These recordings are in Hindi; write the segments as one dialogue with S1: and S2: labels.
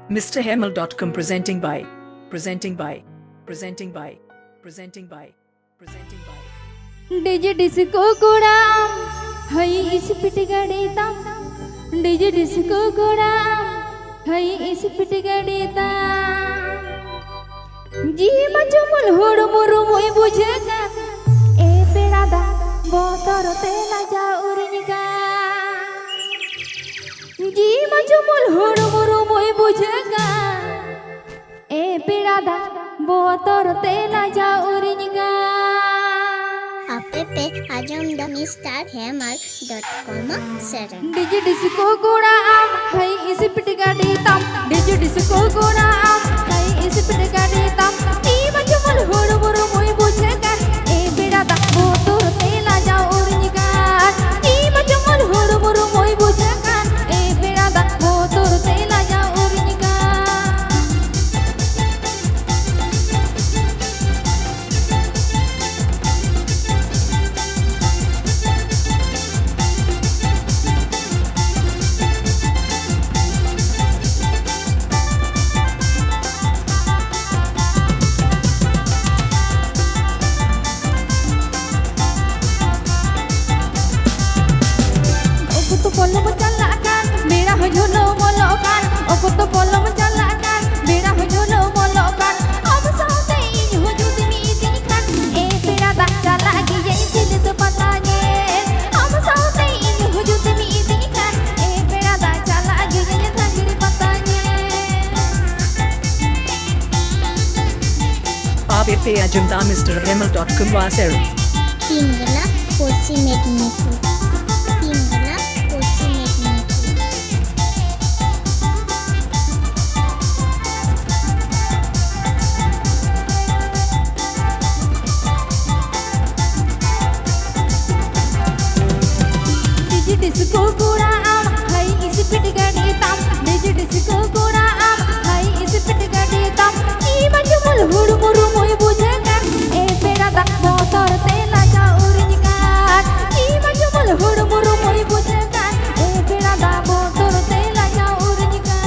S1: MrHemal.com presenting by
S2: DJ disco कोड़ा हई इस पिटगड़ी तम डीजे डिस्को कोड़ा हई इस पिटगड़ी तम जी मचमुल होड़ मुरु मोई बुझेगा ए पेड़ादा बोतर तेला जा उरिनिका जी मचमुल होड़ मुरु मोई बुझेगा ए पेड़ादा बोतर तेला जा उरिनिका
S3: पे आजम द MrHemal.com सर
S2: डीजे डिस्को कोड़ा आम हई इस पिटगाड़ी तम डीजे डिस्को कोड़ा आम हई इस पिटगाड़ी तम ती मचमुल होड़ मुरु मोई बुझेगा ए बेड़ा दा वो तोर तेला जा उरिनिका ती मचमुल होड़ मुरु मोई बुझेगा ए बेड़ा दा वो तोर तेला जा उरिनिका पलम चलाkan बेड़ा हो झोलो मोलोkan ओको तो पलम चलाkan बेड़ा हो झोलो मोलोkan अब साथे इन हो जुदनी इतनी खान ए बेड़ा दा चला गी जैसे तो पता ने अब साथे इन हो जुदनी इतनी खान ए बेड़ा दा चला गी जैसे थंगड़ी पता ने
S1: ABP Ajumda MrHemal.com वासेर
S3: Pingala Posi Medniku
S2: disco कोड़ा आम हई इस पिटगाड़ी तम डीजे डिस्को कोड़ा आम हई इस पिटगाड़ी तम ई मचमुल होड़ मुरु मोई बुझेगा ए बेड़ा दा बोतर तेला जा उरिनिका ई मचमुल होड़ मुरु मोई बुझेगा ए बेड़ा दा बोतर तेला जा उरिनिका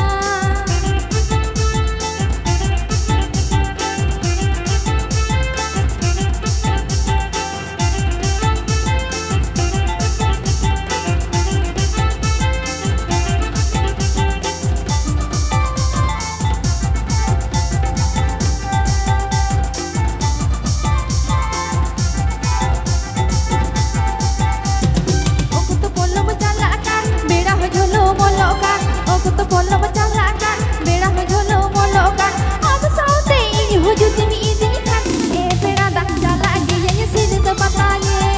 S2: तो पलम चलाkan बेड़ा हो झोलो मोलोkan अब साथे इन हो जुदनी इतनी खान ए बेड़ा दा चला गी ये सीधे तो पता ने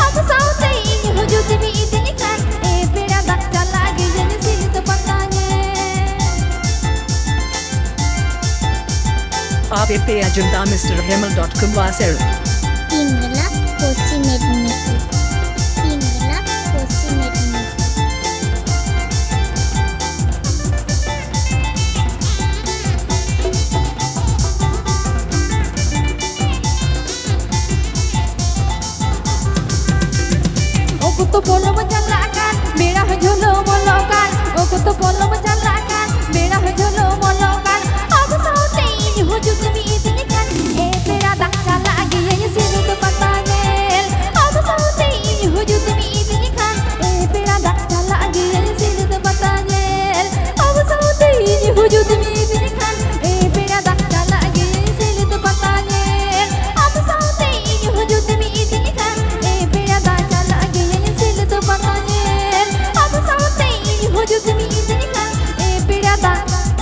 S2: अब साथे इन हो जुदनी इतनी खान ए बेड़ा दा चला गी ये सीधे तो पता ने
S1: ABP Ajumda MrHemal.com वासेर
S3: Pingala Posi Medniku
S2: तो पलम चलाkan बेड़ा हो झोलो मोलोkan ओको तो पलम चलाkan बेड़ा हो झोलो मोलोkan अब साथे इन हो जुदनी इतनी खान ए बेड़ा दा चला गी ये सीधे तो पता ने अब साथे इन हो जुदनी इतनी खान ए बेड़ा दा चला गी ये सीधे तो पता ने अब साथे इन हो जुदनी इतनी खान ए बेड़ा दा चला गी ये सीधे तो पता ने अब साथे इन हो जुदनी इतनी खान ए बेड़ा दा चला गी तो पता ने अब साथे इन हो जुदनी इतनी खान ए बेड़ा दा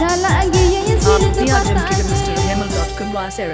S2: चला गी ये सीधे तो पता ने
S1: MrHemal.com वासेर